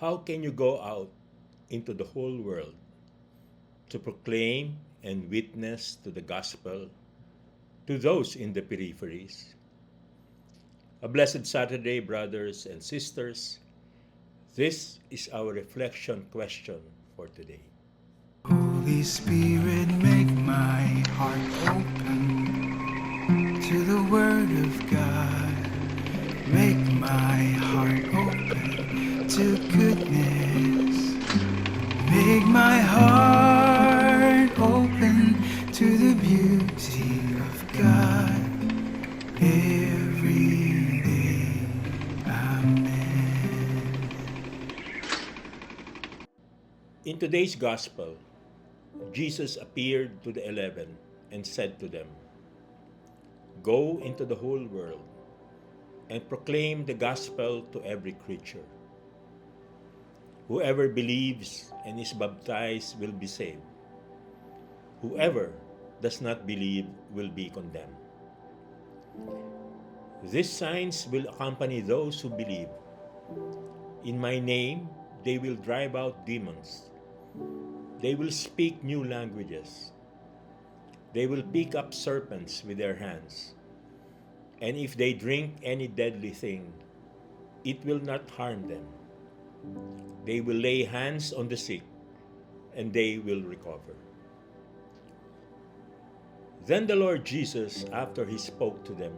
How can you go out into the whole world to proclaim and witness to the gospel to those in the peripheries? A blessed Saturday, brothers and sisters. This is our reflection question for today. Holy Spirit, make my heart open to the Word of God. Make my heart open to goodness. Make my heart open to the beauty of God every day. Amen. In today's gospel, Jesus appeared to the 11 and said to them, "Go into the whole world and proclaim the gospel to every creature. Whoever believes and is baptized will be saved. Whoever does not believe will be condemned. These signs will accompany those who believe. In my name, they will drive out demons. They will speak new languages. They will pick up serpents with their hands. And if they drink any deadly thing, it will not harm them. They will lay hands on the sick, and they will recover." Then the Lord Jesus, after he spoke to them,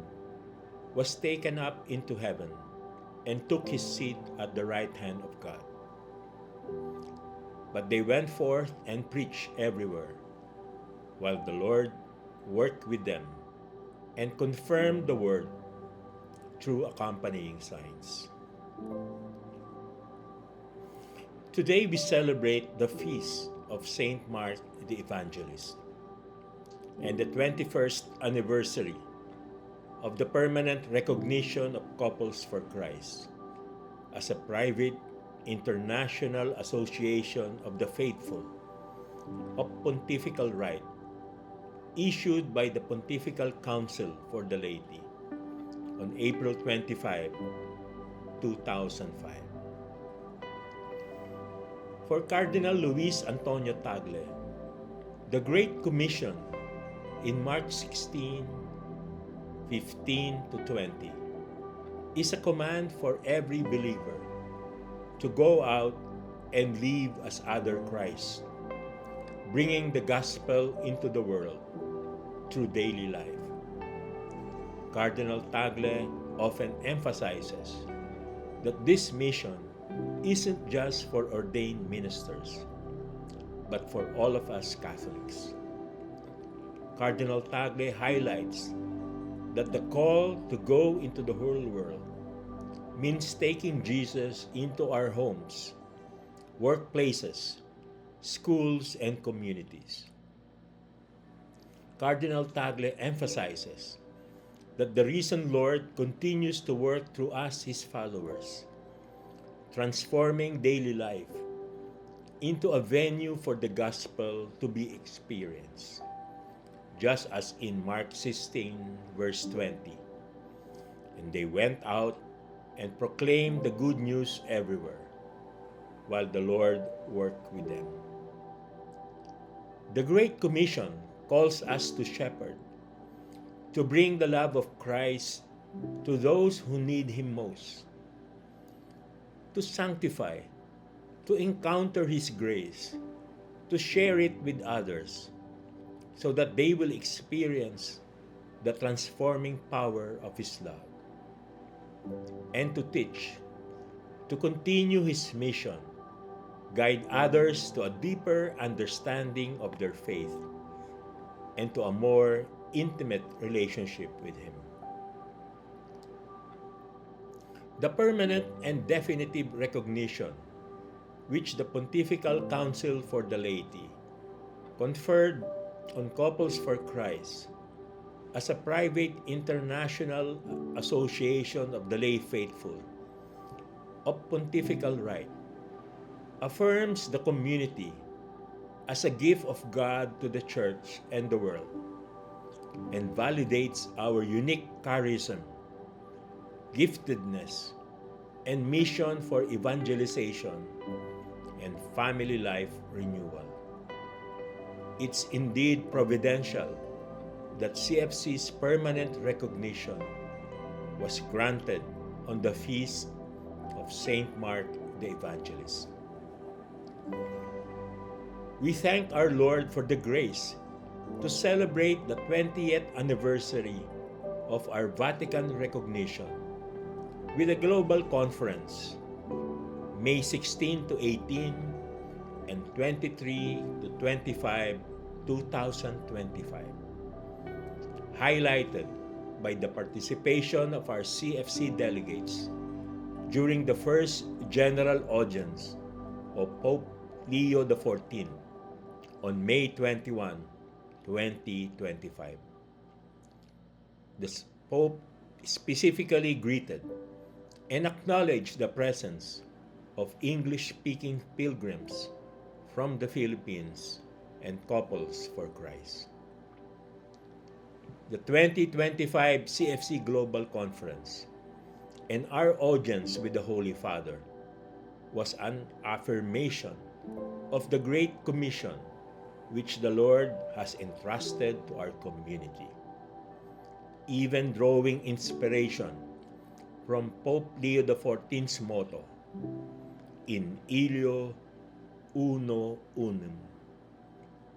was taken up into heaven and took his seat at the right hand of God. But they went forth and preached everywhere, while the Lord worked with them and confirmed the word through accompanying signs. Today we celebrate the feast of Saint Mark the Evangelist and the 21st anniversary of the permanent recognition of Couples for Christ as a private international association of the faithful of pontifical right issued by the Pontifical Council for the Laity on April 25, 2005. For Cardinal Luis Antonio Tagle, the Great Commission in Mark 16, 15 to 20 is a command for every believer to go out and live as other Christ, bringing the gospel into the world through daily life. Cardinal Tagle often emphasizes that this mission isn't just for ordained ministers, but for all of us Catholics. Cardinal Tagle highlights that the call to go into the whole world means taking Jesus into our homes, workplaces, schools, and communities. Cardinal Tagle emphasizes that the risen Lord continues to work through us, his followers, transforming daily life into a venue for the gospel to be experienced, just as in Mark 16, verse 20. And they went out and proclaimed the good news everywhere, while the Lord worked with them. The Great Commission calls us to shepherd, to bring the love of Christ to those who need him most, to sanctify, to encounter his grace, to share it with others, so that they will experience the transforming power of his love, and to teach, to continue his mission, guide others to a deeper understanding of their faith and to a more intimate relationship with him. The permanent and definitive recognition which the Pontifical Council for the Laity conferred on Couples for Christ as a private international association of the lay faithful of pontifical right affirms the community as a gift of God to the Church and the world, and validates our unique charism, giftedness, and mission for evangelization and family life renewal. It's indeed providential that CFC's permanent recognition was granted on the feast of Saint Mark the Evangelist. We thank our Lord for the grace to celebrate the 20th anniversary of our Vatican recognition with a global conference, May 16 to 18 and 23 to 25, 2025, highlighted by the participation of our CFC delegates during the first general audience of Pope Leo XIV on May 21, 2025. The Pope specifically greeted and acknowledged the presence of English-speaking pilgrims from the Philippines and Couples for Christ. The 2025 CFC Global Conference and our audience with the Holy Father was an affirmation of the Great Commission which the Lord has entrusted to our community, even drawing inspiration from Pope Leo XIV's motto, In Ilio Uno Unum,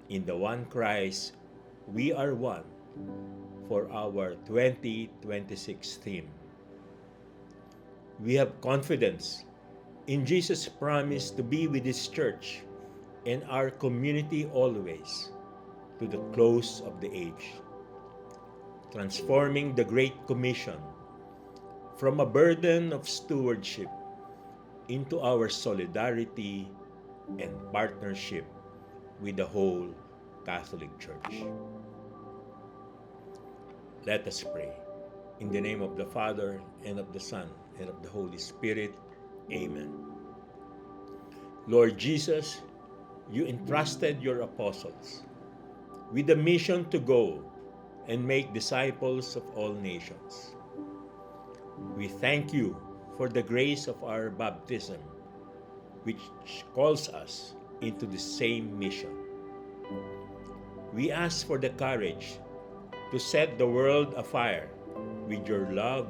in the one Christ, we are one, for our 2026 theme. We have confidence in Jesus' promise to be with His church and our community always, to the close of the age, transforming the Great Commission from a burden of stewardship into our solidarity and partnership with the whole Catholic Church. Let us pray. In the name of the Father, and of the Son, and of the Holy Spirit. Amen. Lord Jesus, you entrusted your apostles with the mission to go and make disciples of all nations. We thank you for the grace of our baptism, which calls us into the same mission. We ask for the courage to set the world afire with your love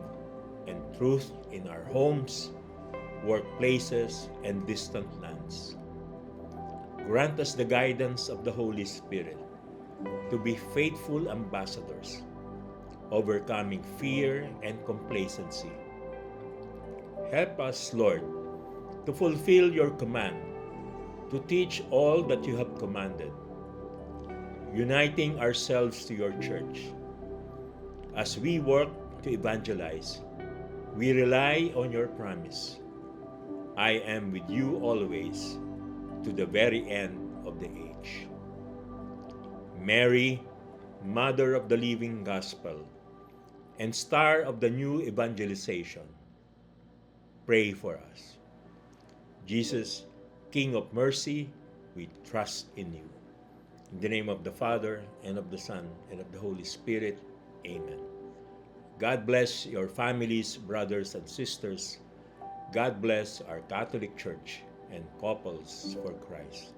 and truth in our homes, workplaces, and distant lands. Grant us the guidance of the Holy Spirit to be faithful ambassadors, overcoming fear and complacency. Help us, Lord, to fulfill your command, to teach all that you have commanded, uniting ourselves to your church. As we work to evangelize, we rely on your promise. I am with you always, to the very end of the age. Mary, Mother of the Living Gospel, and Star of the new evangelization, pray for us. Jesus, King of mercy, we trust in you. In the name of the Father, and of the Son, and of the Holy Spirit. Amen. God bless your families, brothers and sisters. God bless our Catholic Church and Couples for Christ.